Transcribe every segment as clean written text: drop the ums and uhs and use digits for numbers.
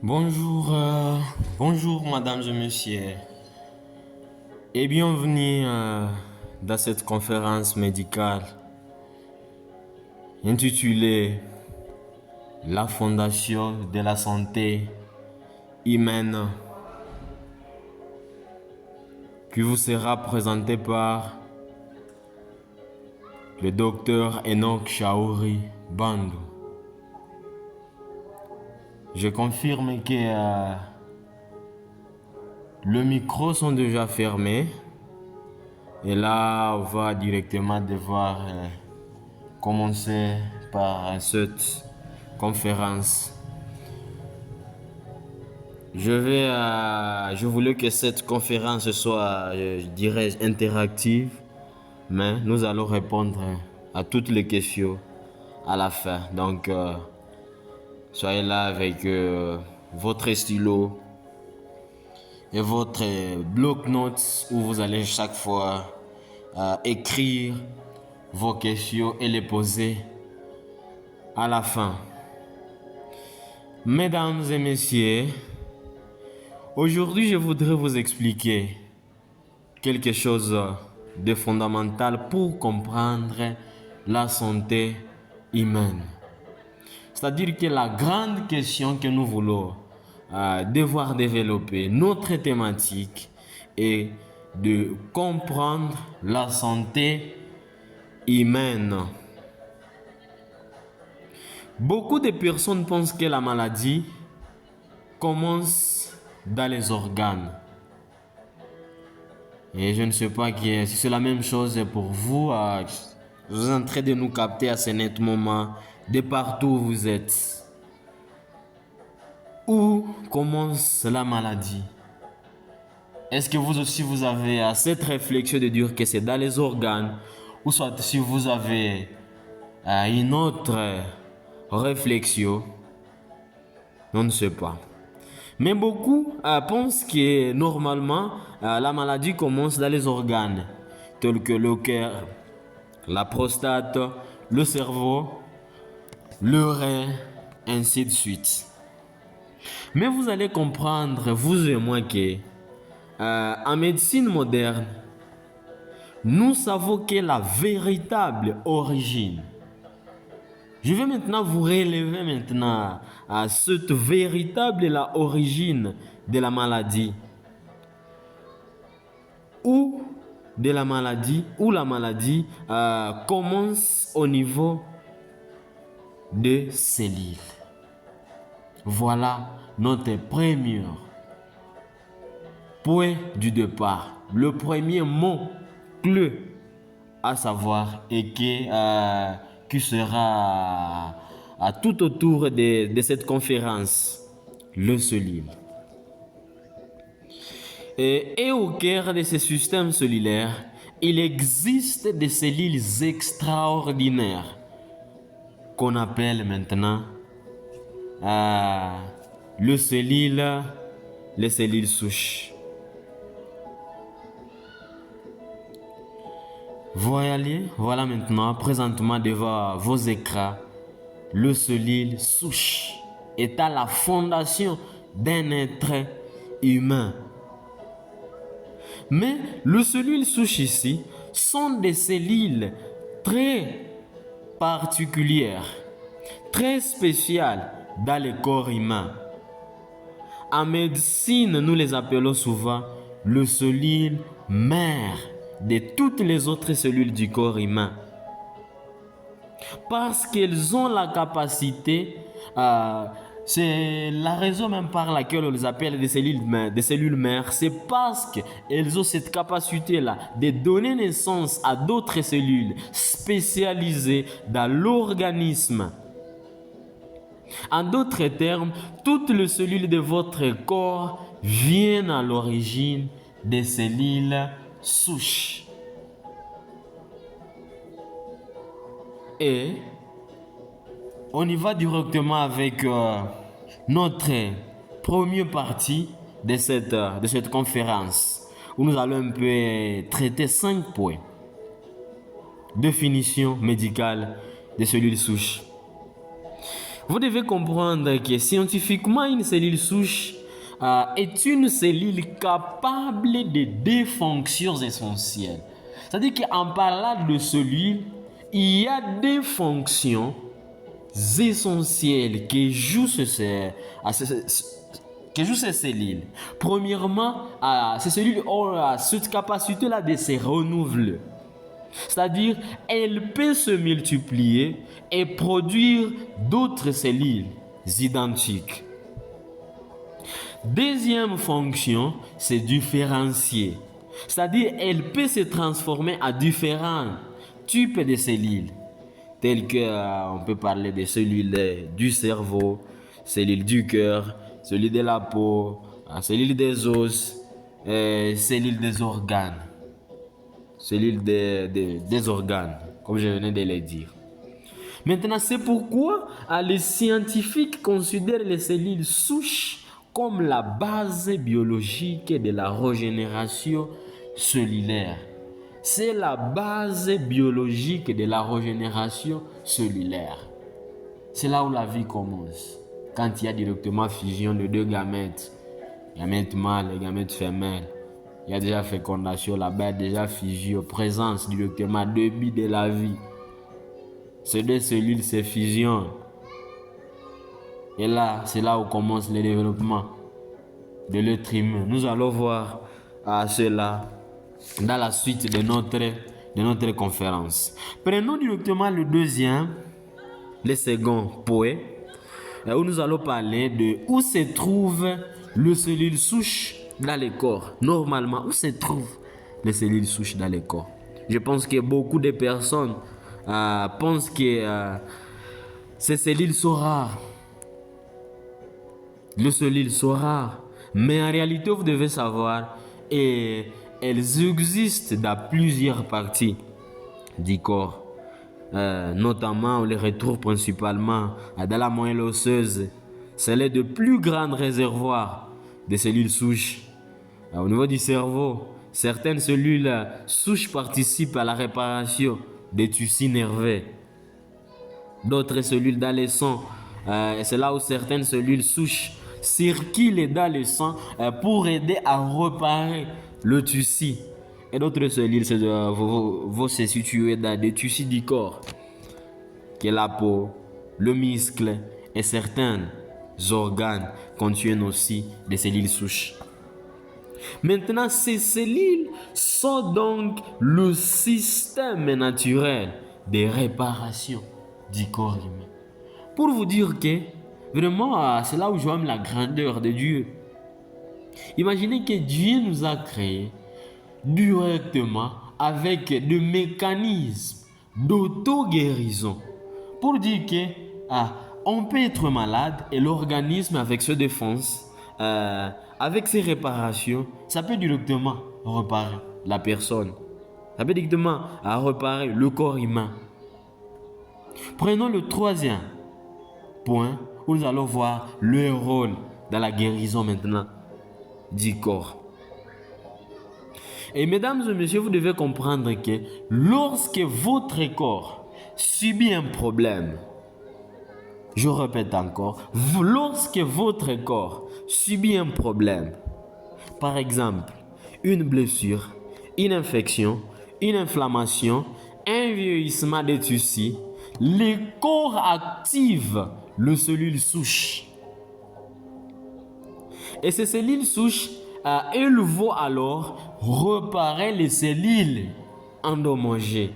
Bonjour, bonjour mesdames et messieurs et bienvenue dans cette conférence médicale intitulée La Fondation de la santé humaine qui vous sera présentée par le docteur Enoch Shauri Bandou. Je confirme que le micro sont déjà fermés et là on va directement devoir commencer par cette conférence. Je voulais que cette conférence soit, je dirais, interactive, mais nous allons répondre à toutes les questions à la fin. Donc, soyez là avec votre stylo et votre bloc-notes où vous allez chaque fois écrire vos questions et les poser à la fin. Mesdames et messieurs, aujourd'hui je voudrais vous expliquer quelque chose de fondamental pour comprendre la santé humaine. C'est-à-dire que la grande question que nous voulons devoir développer, notre thématique est de comprendre la santé humaine. Beaucoup de personnes pensent que la maladie commence dans les organes. Et je ne sais pas si c'est la même chose pour vous. Vous êtes en train de nous capter à ce net moment de partout où vous êtes. Où commence la maladie? Est-ce que vous aussi vous avez cette réflexion de dire que c'est dans les organes? Ou soit si vous avez une autre réflexion, on ne sait pas. Mais beaucoup pensent que normalement la maladie commence dans les organes tels que le cœur, la prostate, le cerveau, le rein, ainsi de suite. Mais vous allez comprendre, vous et moi, que en médecine moderne, nous savons que la véritable origine. Je vais maintenant vous relever maintenant à cette véritable la origine de la maladie. Où la maladie commence au niveau des cellules. Voilà notre premier point du départ. Le premier mot clé à savoir et qui sera tout autour de cette conférence, le cellule. Et au cœur de ce système cellulaire, il existe des cellules extraordinaires qu'on appelle maintenant les cellules souches. Voilà maintenant, présentement devant vos écrans, le cellule souche est à la fondation d'un être humain. Mais les cellules souches ici sont des cellules très particulières, très spéciales dans le corps humain. En médecine, nous les appelons souvent les cellules mères de toutes les autres cellules du corps humain. Parce qu'elles ont la capacité, c'est la raison même par laquelle on les appelle des cellules mères, c'est parce qu'elles ont cette capacité-là de donner naissance à d'autres cellules spécialisées dans l'organisme. En d'autres termes, toutes les cellules de votre corps viennent à l'origine des cellules souches. Et on y va directement avec notre première partie de cette conférence où nous allons un peu traiter 5 points. Définition médicale des cellules souches. Vous devez comprendre que scientifiquement, une cellule souche est une cellule capable de deux fonctions essentielles. C'est-à-dire qu'en parlant de cellules, il y a des fonctions essentielles que jouent ces cellules. Premièrement, ces cellules ont cette capacité-là de se renouveler. C'est-à-dire, elles peuvent se multiplier et produire d'autres cellules identiques. Deuxième fonction, c'est différencier. C'est-à-dire, elles peuvent se transformer en différents types de cellules, telles que on peut parler des cellules du cerveau, cellules du cœur, cellules de la peau, cellules des os, cellules des organes. Cellules des organes, comme je venais de le dire. Maintenant, c'est pourquoi les scientifiques considèrent les cellules souches comme la base biologique de la régénération cellulaire. C'est la base biologique de la régénération cellulaire. C'est là où la vie commence. Quand il y a directement fusion de deux gamètes, gamète mâle et gamète femelle, il y a déjà fécondation là-bas, déjà fusion, présence directement, début de la vie. Ces deux cellules se fusionnent. Et là, c'est là où commence le développement de l'être humain. Nous allons voir cela dans la suite de notre conférence. Prenons directement le second point, où nous allons parler de où se trouve les cellules souches dans le corps. Normalement, où se trouvent les cellules souches dans le corps? Je pense que beaucoup de personnes pensent que ces cellules sont rares. Les cellules sont rares. Mais en réalité, vous devez savoir, elles existent dans plusieurs parties du corps. Notamment, on les retrouve principalement dans la moelle osseuse. C'est l'un des plus grands réservoirs de cellules souches. Au niveau du cerveau, certaines cellules souches participent à la réparation des tissus nerveux. D'autres cellules dans le sang, c'est là où certaines cellules souches circulent dans le sang pour aider à réparer le tissu. Et d'autres cellules vont se situer dans des tissus du corps, que la peau, le muscle et certains organes contiennent aussi des cellules souches. Maintenant, ces cellules sont donc le système naturel de réparation du corps humain. Pour vous dire que, vraiment, c'est là où je vois la grandeur de Dieu. Imaginez que Dieu nous a créés directement avec des mécanismes d'auto-guérison. Pour dire que on peut être malade et l'organisme avec ses défenses, avec ses réparations, ça peut directement réparer la personne. Ça peut directement réparer le corps humain. Prenons le troisième point où nous allons voir le rôle dans la guérison maintenant du corps. Et mesdames et messieurs, vous devez comprendre que lorsque votre corps subit un problème, je répète encore, lorsque votre corps subit un problème, par exemple, une blessure, une infection, une inflammation, un vieillissement des tissus, le corps active les cellules souches. Et ces cellules souches, elles vont alors réparer les cellules endommagées,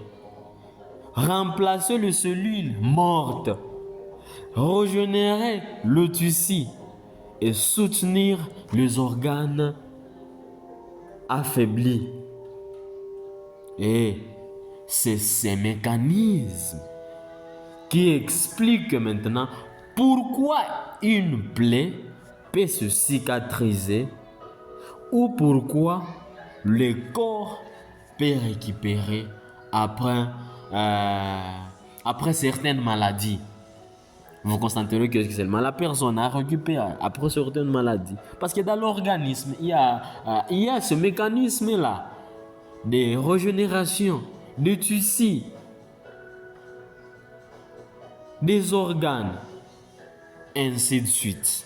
remplacer les cellules mortes, régénérer le tissu et soutenir les organes affaiblis. Et c'est ces mécanismes qui expliquent maintenant pourquoi une plaie peut se cicatriser ou pourquoi le corps peut récupérer après certaines maladies. Vous constaterez que seulement la personne a récupéré après certaines maladies. Parce que dans l'organisme, il y a ce mécanisme-là de régénération, de tissus, des organes. ainsi de suite.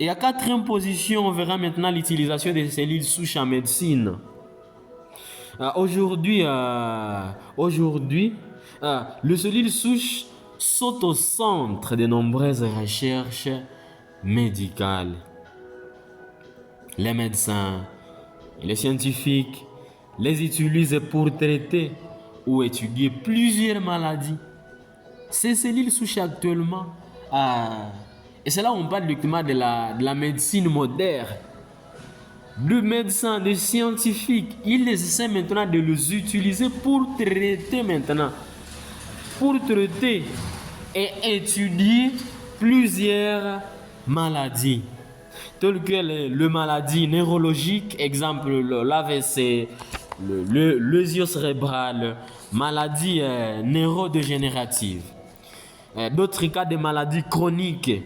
Et à quatrième position, on verra maintenant l'utilisation des cellules souches en médecine. Aujourd'hui, le cellule souche saute au centre de nombreuses recherches médicales. Les médecins et les scientifiques les utilisent pour traiter ou étudier plusieurs maladies. Ces cellules souches actuellement, et c'est là où on parle directement de la médecine moderne. De médecins, de scientifiques, ils essaient maintenant de les utiliser pour traiter et étudier plusieurs maladies, telles que les maladies neurologiques, exemple l'AVC, le lésio cérébrale, maladies neurodégénératives. D'autres cas de maladies chroniques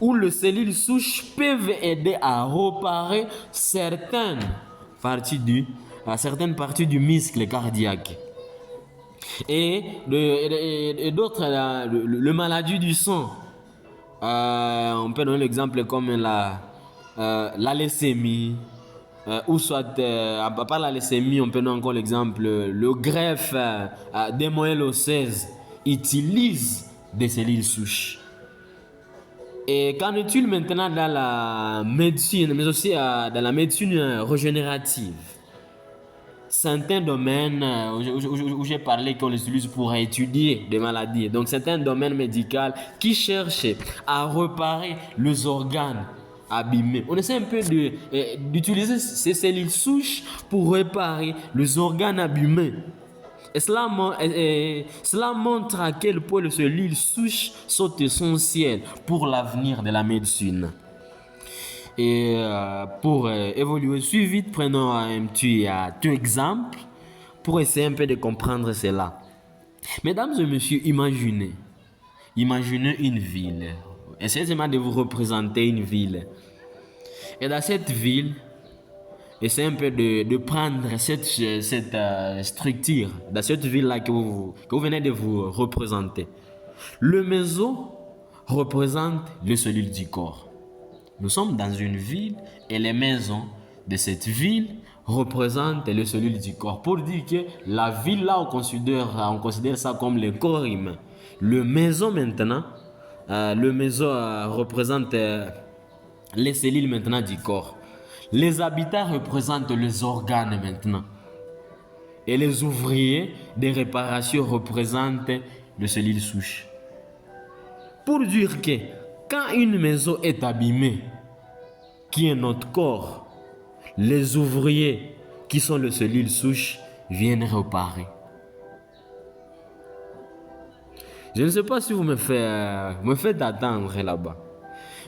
où les cellules souches peuvent aider à réparer certaines parties du muscle cardiaque. Et d'autres, les maladies du sang. On peut donner l'exemple comme la leucémie, ou soit, à part la leucémie, on peut donner encore l'exemple, le greffe des moelles osseuses utilise des cellules souches. Et qu'en est-il maintenant dans la médecine, mais aussi dans la médecine régénérative? Certains domaines où j'ai parlé qu'on les utilise pour étudier des maladies. Donc certains domaines médicaux qui cherchent à réparer les organes abîmés. On essaie un peu d'utiliser ces cellules souches pour réparer les organes abîmés. Et cela montre à quel point les cellules souches sont essentielles pour l'avenir de la médecine. Et pour évoluer plus vite, prenons un petit exemple pour essayer un peu de comprendre cela. Mesdames et messieurs, imaginez une ville. Essayez de vous représenter une ville. Et dans cette ville, essayez un peu de prendre cette structure, dans cette ville-là que vous venez de vous représenter. Le maison représente les cellules du corps. Nous sommes dans une ville et les maisons de cette ville représentent les cellules du corps. Pour dire que la ville là, on considère ça comme le corps humain. Le maison maintenant, représente les cellules maintenant du corps. Les habitats représentent les organes maintenant. Et les ouvriers des réparations représentent les cellules souches. Pour dire que quand une maison est abîmée, qui est notre corps, les ouvriers qui sont les cellules souches viennent réparer. Je ne sais pas si vous me faites attendre là-bas.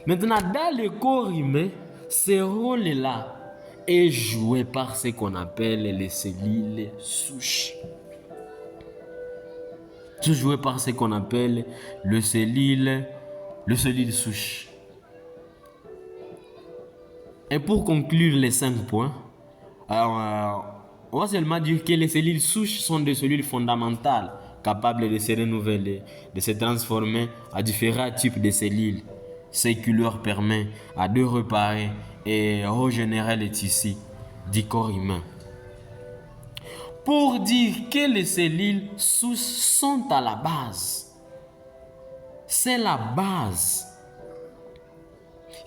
Maintenant, dans le corps humain, ce rôle-là est joué par ce qu'on appelle les cellules souches. C'est joué par ce qu'on appelle les cellules souches. Et pour conclure les 5 points, on va seulement dire que les cellules souches sont des cellules fondamentales capables de se renouveler, de se transformer à différents types de cellules, ce qui leur permet de réparer et régénérer les tissus du corps humain. Pour dire que les cellules souches sont à la base, c'est la base.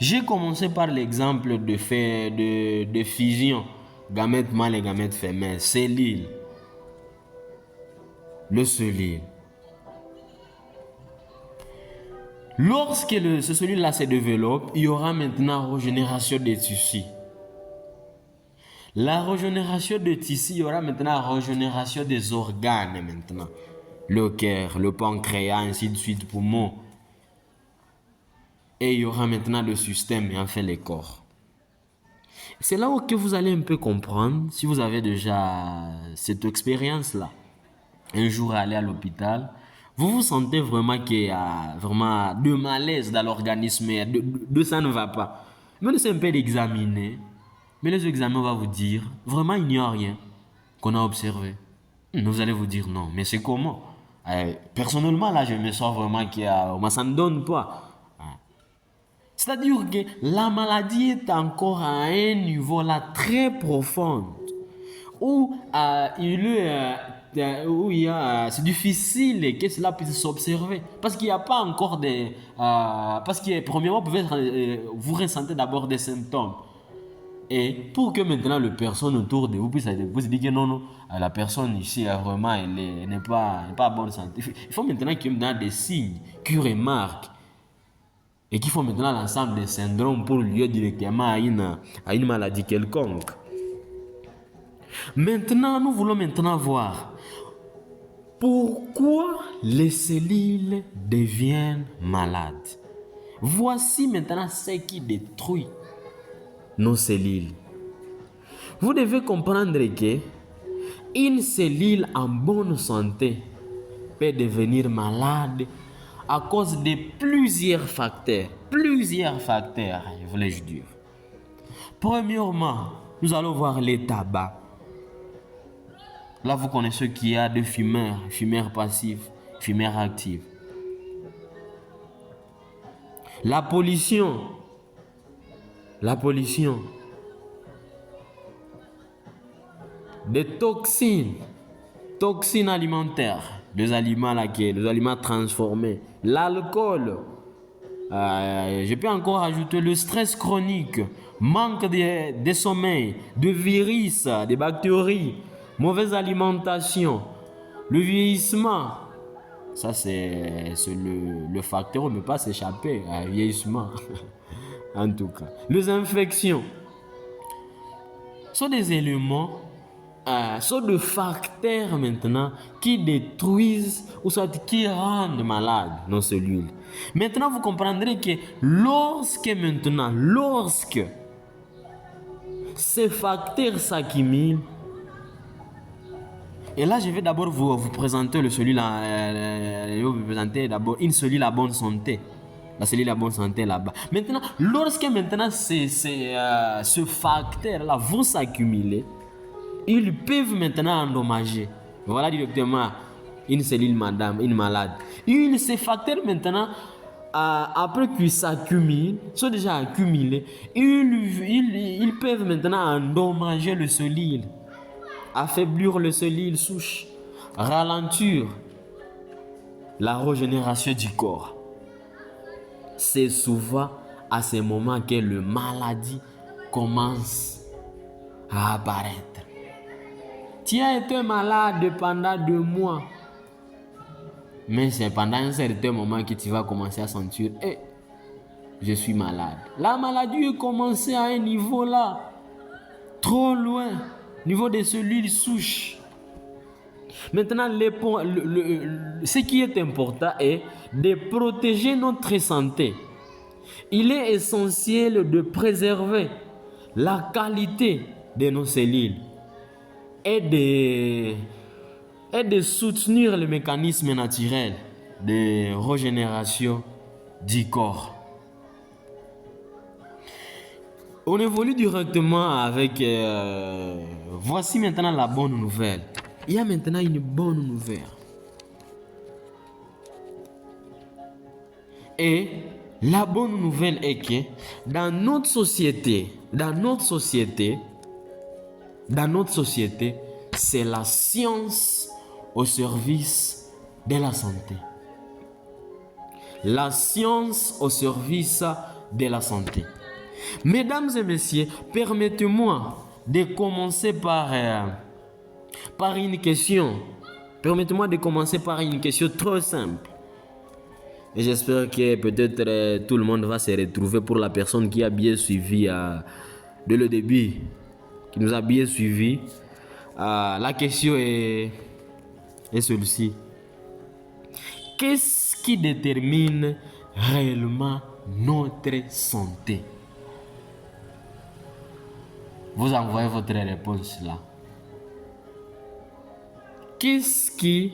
J'ai commencé par l'exemple de fusion, gamètes mâles et gamètes femelles, cellules. Le cellules. Lorsque ce cellules-là se développe, il y aura maintenant régénération des tissus. La régénération des tissus, il y aura maintenant régénération des organes maintenant. Le cœur, le pancréas, ainsi de suite, poumons. Et il y aura maintenant le système et enfin le corps. C'est là où que vous allez un peu comprendre, si vous avez déjà cette expérience-là, un jour aller à l'hôpital, vous vous sentez vraiment qu'il y a vraiment de malaise dans l'organisme, de ça ne va pas. Mais laissez un peu d'examiner, mais les examens vont vous dire, vraiment il n'y a rien qu'on a observé. Vous allez vous dire non, mais c'est comment? Personnellement là je me sens vraiment qu'il y a, ça ne donne pas. C'est-à-dire que la maladie est encore à un niveau là très profond où c'est difficile que cela puisse s'observer parce qu'il n'y a pas encore des parce que premièrement vous ressentez d'abord des symptômes et pour que maintenant les personnes autour de vous puissent dire que non, la personne ici vraiment elle n'est pas en bonne santé. Il faut maintenant qu'il y ait des signes qui remarquent et qu'il faut maintenant l'ensemble des syndromes pour lier directement à une maladie quelconque. Maintenant, nous voulons maintenant voir pourquoi les cellules deviennent malades. Voici maintenant ce qui détruit nos cellules. Vous devez comprendre que une cellule en bonne santé peut devenir malade à cause de plusieurs facteurs, voulais-je dire. Premièrement, nous allons voir les tabacs. Là, vous connaissez qu'il y a des fumeurs passifs, fumeurs actifs. La pollution. Des toxines alimentaires, les aliments transformés, l'alcool. Je peux encore ajouter le stress chronique, manque de sommeil, de virus, de bactéries, mauvaise alimentation, le vieillissement. Ça, c'est le facteur, on ne peut pas s'échapper à vieillissement. En tout cas, les infections sont des éléments, sont des facteurs maintenant qui détruisent ou soit qui rendent malades nos cellules. Maintenant, vous comprendrez que lorsque ces facteurs s'accumulent, et là, je vais d'abord vous présenter une cellule à bonne santé. La cellule à bonne santé là-bas. Maintenant, lorsque ce facteur-là vont s'accumuler, ils peuvent maintenant endommager. Voilà directement une cellule malade. Ces facteurs maintenant, après qu'ils s'accumulent, sont déjà accumulés, ils peuvent maintenant endommager le cellule, affaiblir le cellule souche, ralentir la régénération du corps. C'est souvent à ce moment que la maladie commence à apparaître. Tu as été malade pendant 2 mois, mais c'est pendant un certain moment que tu vas commencer à sentir je suis malade. La maladie est commencée à un niveau là, trop loin, niveau des cellules souches. Maintenant, ce qui est important est de protéger notre santé. Il est essentiel de préserver la qualité de nos cellules et de soutenir le mécanisme naturel de régénération du corps. On évolue directement avec... voici maintenant la bonne nouvelle. Il y a maintenant une bonne nouvelle. Et la bonne nouvelle est que dans notre société, c'est la science au service de la santé. La science au service de la santé. Mesdames et messieurs, permettez-moi de commencer par une question. Permettez-moi de commencer par une question trop simple. Et j'espère que peut-être tout le monde va se retrouver pour la personne qui a bien suivi dès le début, qui nous a bien suivi. La question est celle-ci. Qu'est-ce qui détermine réellement notre santé? Vous envoyez votre réponse là. Qu'est-ce qui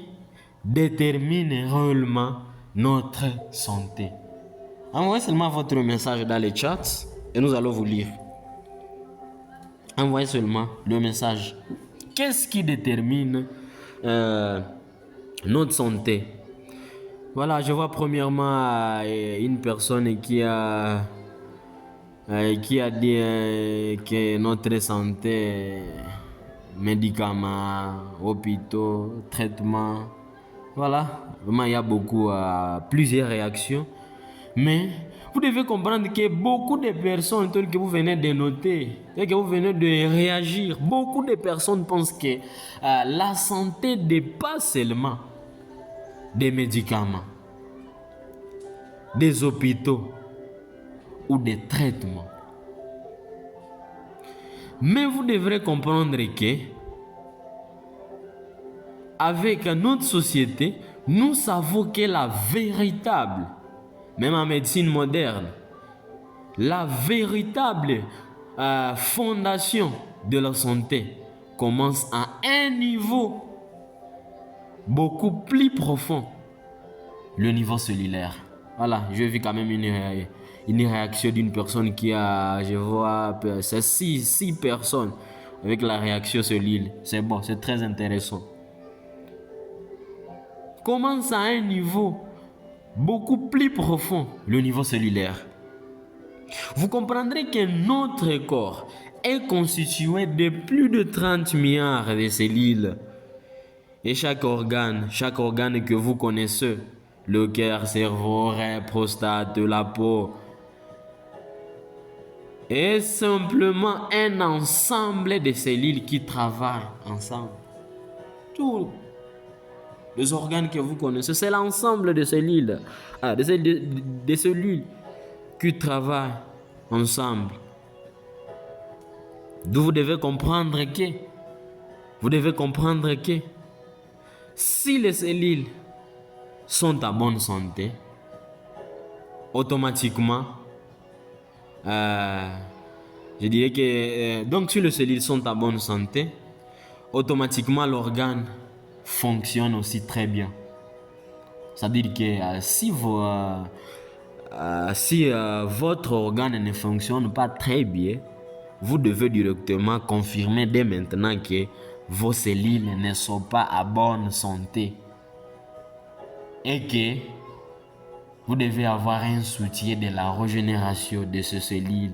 détermine réellement notre santé? Envoyez seulement votre message dans les chats et nous allons vous lire. Envoyez seulement le message. Qu'est-ce qui détermine notre santé? Voilà, je vois premièrement une personne qui a qui a dit que notre santé, médicaments, hôpitaux, traitements, voilà, vraiment il y a beaucoup, plusieurs réactions. Mais vous devez comprendre que beaucoup de personnes que vous venez de noter, que vous venez de réagir, beaucoup de personnes pensent que la santé n'est pas seulement des médicaments, des hôpitaux ou des traitements. Mais vous devrez comprendre que avec notre société, nous savons que la véritable, même en médecine moderne, la véritable fondation de la santé commence à un niveau beaucoup plus profond, le niveau cellulaire. Voilà, je vis quand même une réaction d'une personne qui a, je vois, c'est six personnes avec la réaction cellulaire. C'est bon, c'est très intéressant. Commence à un niveau beaucoup plus profond, le niveau cellulaire. Vous comprendrez que notre corps est constitué de plus de 30 milliards de cellules. Et chaque organe que vous connaissez, le cœur, cerveau, rein, prostate, la peau, est simplement un ensemble de cellules qui travaillent ensemble. Tous les organes que vous connaissez, c'est l'ensemble de cellules, des cellules qui travaillent ensemble. D'où vous devez comprendre que si les cellules sont en bonne santé, automatiquement, je dirais que donc si les cellules sont en bonne santé, automatiquement l'organe fonctionne aussi très bien. C'est-à-dire que si votre organe ne fonctionne pas très bien, vous devez directement confirmer dès maintenant que vos cellules ne sont pas à bonne santé et que vous devez avoir un soutien de la régénération de ces cellules,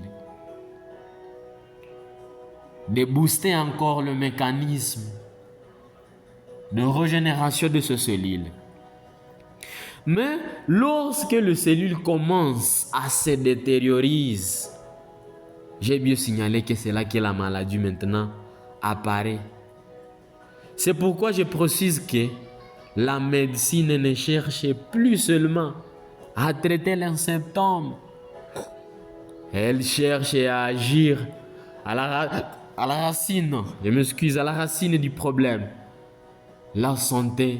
de booster encore le mécanisme de régénération de ces cellules. Mais lorsque les cellules commencent à se détériorer, j'ai bien signalé que c'est là que la maladie maintenant apparaît. C'est pourquoi je précise que la médecine ne cherche plus seulement à traiter les symptômes. Elle cherche à agir à la racine, à la racine du problème, la santé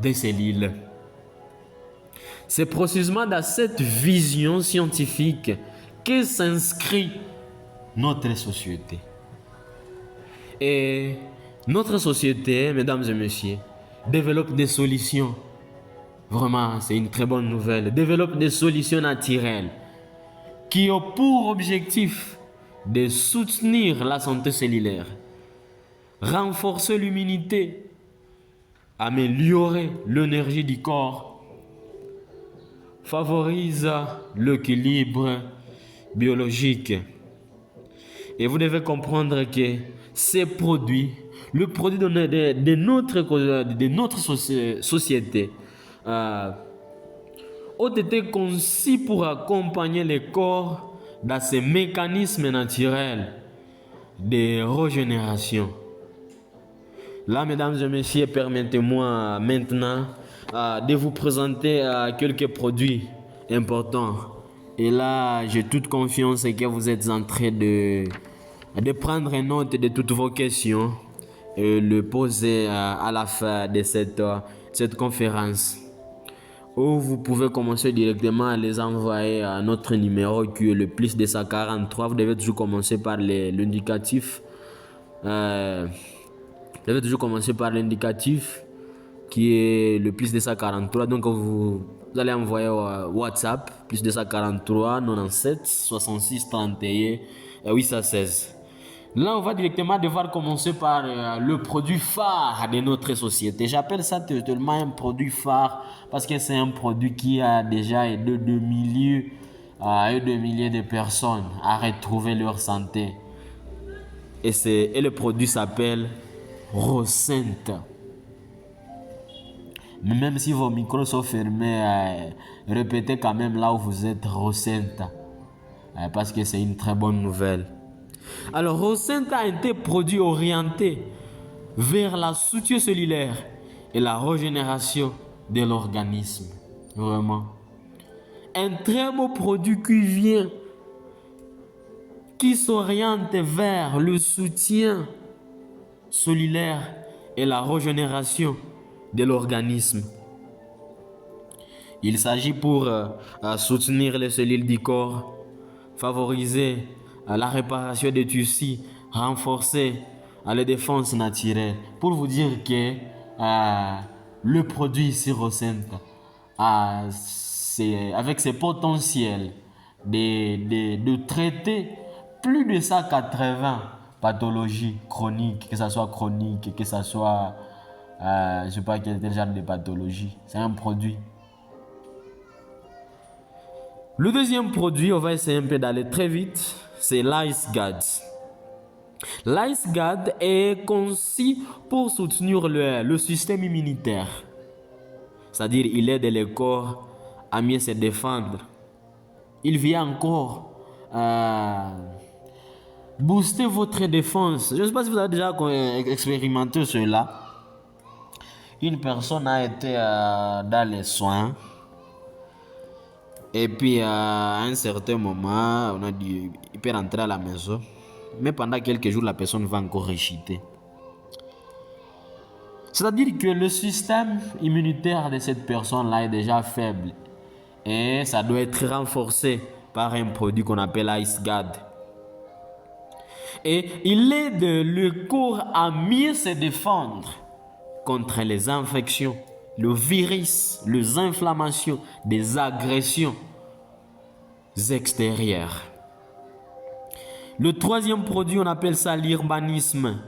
des cellules. C'est précisément dans cette vision scientifique que s'inscrit notre société. Et notre société, mesdames et messieurs, développe des solutions. Vraiment, c'est une très bonne nouvelle. Développe des solutions naturelles qui ont pour objectif de soutenir la santé cellulaire, renforcer l'immunité, améliorer l'énergie du corps, favorise l'équilibre biologique. Et vous devez comprendre que ces produits, le produit de notre société, ont été conçus pour accompagner le corps dans ces mécanismes naturels de régénération. Là, mesdames et messieurs, permettez-moi maintenant de vous présenter quelques produits importants. Et là, j'ai toute confiance que vous êtes en train de prendre note de toutes vos questions et le poser à la fin de cette conférence. Ou vous pouvez commencer directement à les envoyer à notre numéro qui est le plus 243. Vous devez toujours commencer par l'indicatif. Vous devez toujours commencer par l'indicatif qui est le plus 243. Donc vous allez envoyer WhatsApp plus 243 97 66 31 816. Là, on va directement devoir commencer par le produit phare de notre société. J'appelle ça totalement un produit phare parce que c'est un produit qui a déjà aidé des milliers et de milliers de personnes à retrouver leur santé. Et le produit s'appelle Rosent. Mais même si vos micros sont fermés, répétez quand même là où vous êtes Rosent. Parce que c'est une très bonne nouvelle. Alors, Rosent a été produit orienté vers la soutien cellulaire et la régénération de l'organisme. Vraiment. Un très beau produit qui s'oriente vers le soutien cellulaire et la régénération de l'organisme. Il s'agit pour soutenir les cellules du corps, favoriser la réparation des tissus, renforcer les défenses naturelles. Pour vous dire que le produit Sirocent, avec ses potentiels de traiter plus de 180 pathologies chroniques, que ce soit chronique, que ce soit, je ne sais pas quel genre de pathologie. C'est un produit. Le deuxième produit, on va essayer un peu d'aller très vite, c'est l'IceGuard. L'IceGuard est conçu pour soutenir le système immunitaire. C'est-à-dire, il aide le corps à mieux se défendre. Il vient encore booster votre défense. Je ne sais pas si vous avez déjà expérimenté cela. Une personne a été dans les soins. Et puis à un certain moment, on a dit il peut rentrer à la maison. Mais pendant quelques jours, la personne va encore réchiter. C'est-à-dire que le système immunitaire de cette personne-là est déjà faible. Et ça doit être renforcé par un produit qu'on appelle IceGuard. Et il aide le corps à mieux se défendre contre les infections, le virus, les inflammations, des agressions extérieures. Le troisième produit, on appelle ça l'urbanisme.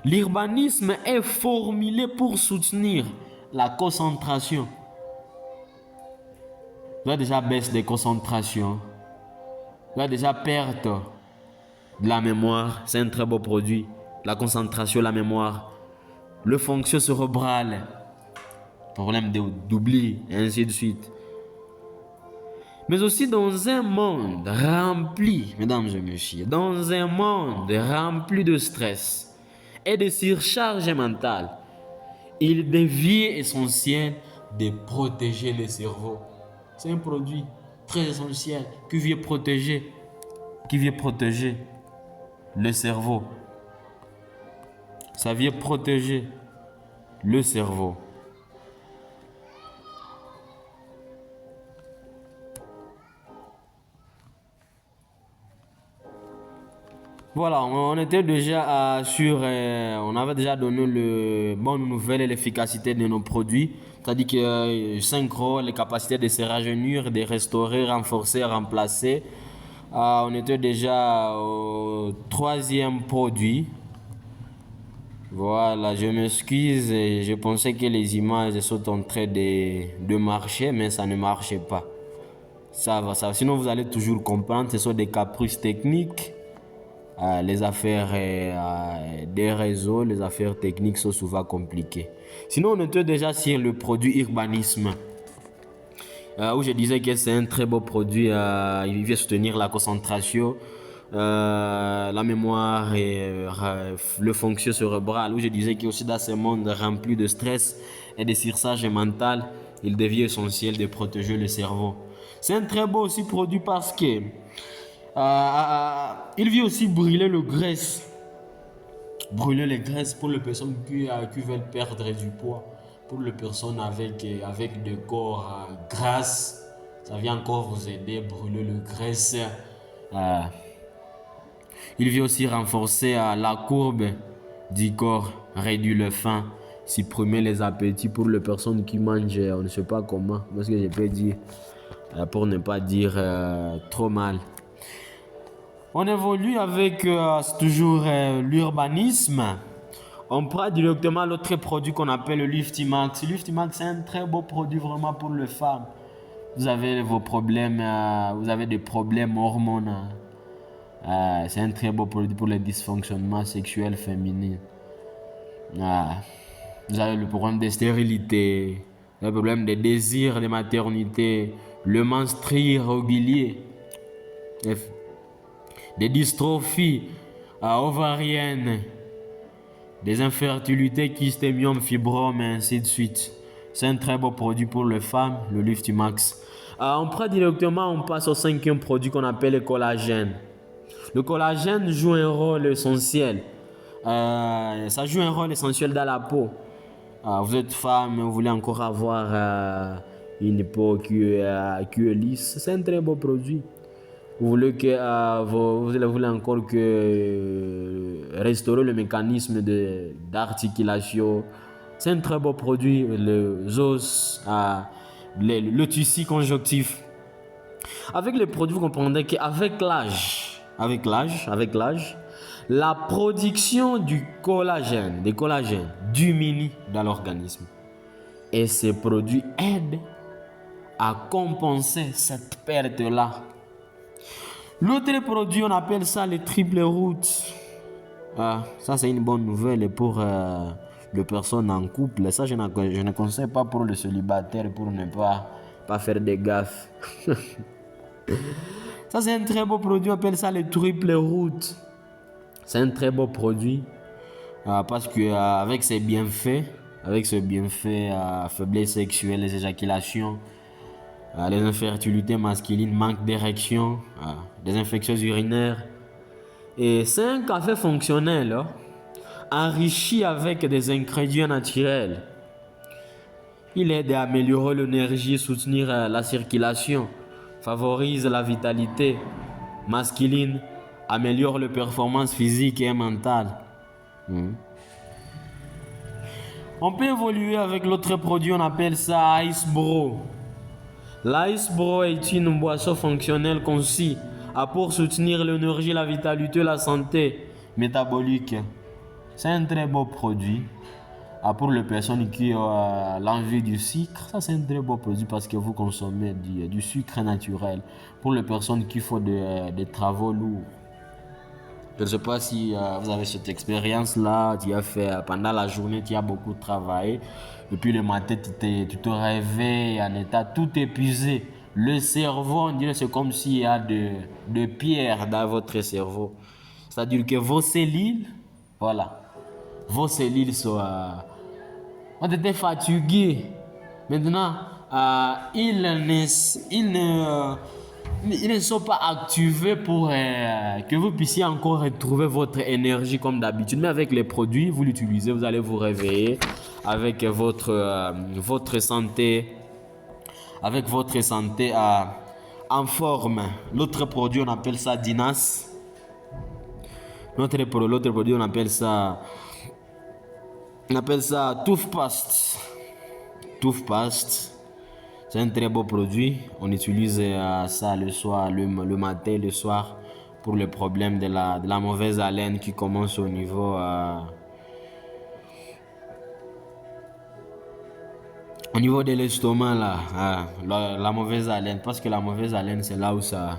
L'urbanisme est formulé pour soutenir la concentration. Vous avez déjà baisse de concentration. Vous avez déjà perte de la mémoire. C'est un très beau produit. La concentration, la mémoire. Le fonction cérébrale. Problème d'oubli, et ainsi de suite. Mais aussi dans un monde rempli, mesdames et messieurs, dans un monde rempli de stress et de surcharge mentale, il devient essentiel de protéger le cerveau. C'est un produit très essentiel qui vient protéger le cerveau. Ça vient protéger le cerveau. Voilà, on était déjà on avait déjà donné le bonne nouvelle et l'efficacité de nos produits. C'est-à-dire que 5 rôles, les capacités de se rajeunir, de restaurer, renforcer, remplacer. On était déjà au troisième produit. Voilà, je m'excuse, je pensais que les images sont en train de marcher, mais ça ne marchait pas. Ça va. Sinon, vous allez toujours comprendre, ce sont des caprices techniques. Les affaires des réseaux, les affaires techniques sont souvent compliquées. Sinon, on était déjà sur le produit urbanisme, où je disais que c'est un très beau produit. Il vient soutenir la concentration, la mémoire et le fonction cérébrale. Où je disais que aussi dans ce monde rempli de stress et de surcharge mentale, il devient essentiel de protéger le cerveau. C'est un très beau aussi produit parce que il vient aussi brûler le graisse. Brûler les graisses pour les personnes qui veulent perdre du poids. Pour les personnes avec des corps grasses, ça vient encore vous aider à brûler le graisse. Il vient aussi renforcer la courbe du corps, réduire le faim, supprimer les appétits pour les personnes qui mangent, on ne sait pas comment, parce que je peux dire, pour ne pas dire trop mal. On évolue avec toujours l'urbanisme. On prend directement l'autre produit qu'on appelle le Liftimax. Liftimax, c'est un très beau produit vraiment pour les femmes. vous avez vos problèmes, vous avez des problèmes hormonaux. C'est un très beau produit pour les dysfonctionnements sexuels féminins. Vous avez le problème de stérilité, le problème des désirs de maternité, le menstru irrégulier, des dystrophies ovariennes, des infertilités, kystémium, fibrome et ainsi de suite. C'est un très beau produit pour les femmes, le Liftimax. On prend directement, on passe au cinquième produit qu'on appelle le collagène. Le collagène joue un rôle essentiel. Ça joue un rôle essentiel dans la peau. Vous êtes femme, vous voulez encore avoir une peau qui est lisse. C'est un très beau produit. Vous voulez encore restaurer le mécanisme d'articulation. C'est un très beau produit. Les os, le tissu conjonctif. Avec les produits, vous comprendrez qu'avec l'âge, la production du collagène, diminue dans l'organisme. Et ces produits aident à compenser cette perte-là. L'autre produit, on appelle ça le triple route. Ça, c'est une bonne nouvelle pour les personnes en couple. Ça, je ne conseille pas pour le célibataire, pour ne pas faire des gaffes. Ça, c'est un très beau produit, on appelle ça le triple route. C'est un très beau produit parce que avec ses bienfaits, faiblesse sexuelle, les éjaculations, les infertilités masculines, manque d'érection, des infections urinaires. Et c'est un café fonctionnel, enrichi avec des ingrédients naturels. Il aide à améliorer l'énergie, soutenir la circulation, favorise la vitalité masculine, améliore les performances physiques et mentales. On peut évoluer avec l'autre produit, on appelle ça Ice Bro. L'Ice Bro est une boisson fonctionnelle conçue pour soutenir l'énergie, la vitalité, la santé métabolique. C'est un très beau produit. Pour les personnes qui ont l'envie du sucre, ça c'est un très beau produit parce que vous consommez du sucre naturel. Pour les personnes qui font des travaux lourds. Je ne sais pas si vous avez cette expérience-là, tu as fait pendant la journée, tu as beaucoup travaillé. Et puis le matin, tu te réveilles en état tout épuisé. Le cerveau, on dirait c'est comme s'il y a de pierres dans votre cerveau. C'est-à-dire que vos cellules, vos cellules ont été fatiguées. Maintenant, ils ne sont pas activés pour que vous puissiez encore retrouver votre énergie comme d'habitude. Mais avec les produits, vous l'utilisez, vous allez vous réveiller avec votre santé, en forme. L'autre produit, on appelle ça Dinas. L'autre produit, on appelle ça Toothpaste. C'est un très beau produit. On utilise ça le soir, le matin et le soir pour le problème de la mauvaise haleine qui commence au niveau de l'estomac là. La mauvaise haleine, parce que la mauvaise haleine c'est là où ça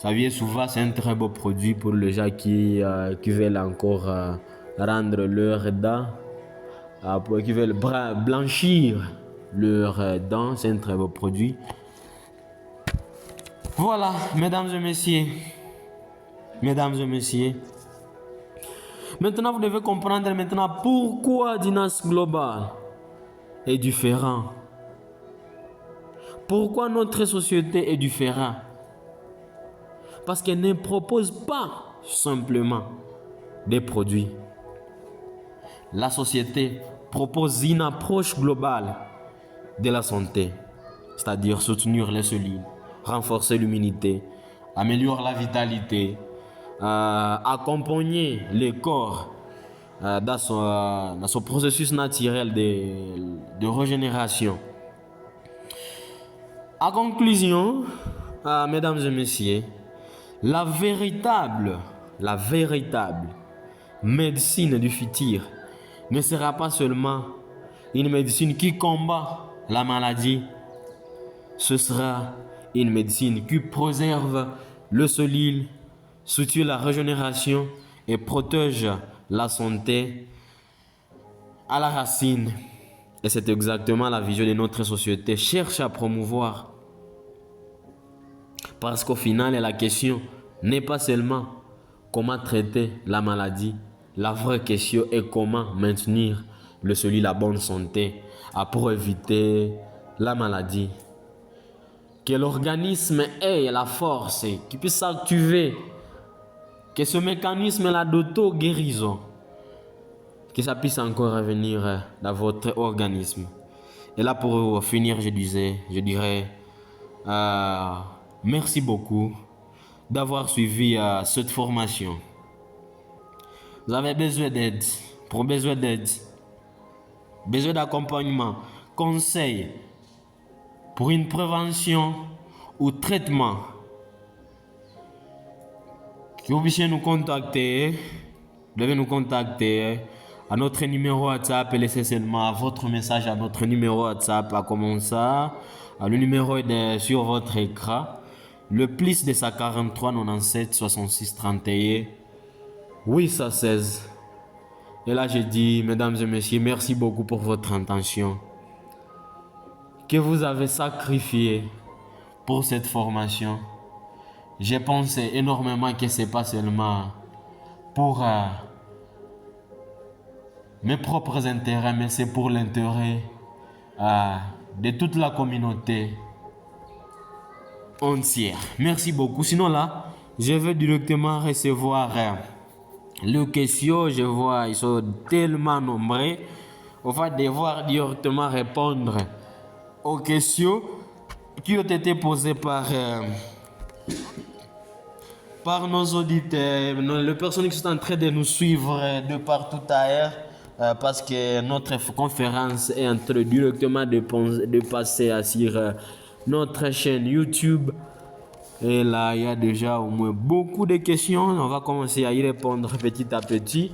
vient souvent. C'est un très beau produit pour les gens qui veulent encore rendre leurs dents, qui veulent blanchir leurs dents. C'est un très beau produit. Voilà, mesdames et messieurs. Maintenant, vous devez comprendre pourquoi Dinas Global est différent. Pourquoi notre société est différente. Parce qu'elle ne propose pas simplement des produits. La société propose une approche globale de la santé, c'est-à-dire soutenir les cellules, renforcer l'immunité, améliorer la vitalité, accompagner le corps dans son processus naturel de régénération. En conclusion, mesdames et messieurs, la véritable médecine du futur ne sera pas seulement une médecine qui combat la maladie, ce sera une médecine qui préserve le solide, soutient la régénération et protège la santé à la racine. Et c'est exactement la vision de notre société cherche à promouvoir. Parce qu'au final, la question n'est pas seulement comment traiter la maladie. La vraie question est comment maintenir la bonne santé pour éviter la maladie. Que l'organisme ait la force, qu'il puisse s'activer, que ce mécanisme-là d'auto-guérison, que ça puisse encore revenir dans votre organisme. Et là, pour finir, je dirais merci beaucoup d'avoir suivi cette formation. Vous avez besoin d'aide, besoin d'accompagnement, conseil pour une prévention ou traitement. Que vous puissiez nous contacter, vous devez nous contacter à notre numéro WhatsApp et laissez seulement votre message à notre numéro WhatsApp à commencer. Le numéro est sur votre écran. Le plus de 43 97 66 31 816. Et là, je dis, mesdames et messieurs, merci beaucoup pour votre intention que vous avez sacrifié pour cette formation. J'ai pensé énormément que ce n'est pas seulement pour mes propres intérêts, mais c'est pour l'intérêt de toute la communauté entière. Merci beaucoup. Sinon là, je vais directement recevoir les questions. Je vois, ils sont tellement nombreux. On va devoir directement répondre aux questions qui ont été posées par nos auditeurs, les personnes qui sont en train de nous suivre de partout ailleurs, parce que notre conférence est en train directement de passer sur notre chaîne YouTube. Et là, il y a déjà au moins beaucoup de questions. On va commencer à y répondre petit à petit.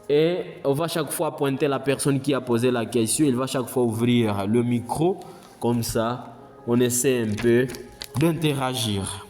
Et on va chaque fois pointer la personne qui a posé la question. Il va chaque fois ouvrir le micro. Comme ça, on essaie un peu d'interagir.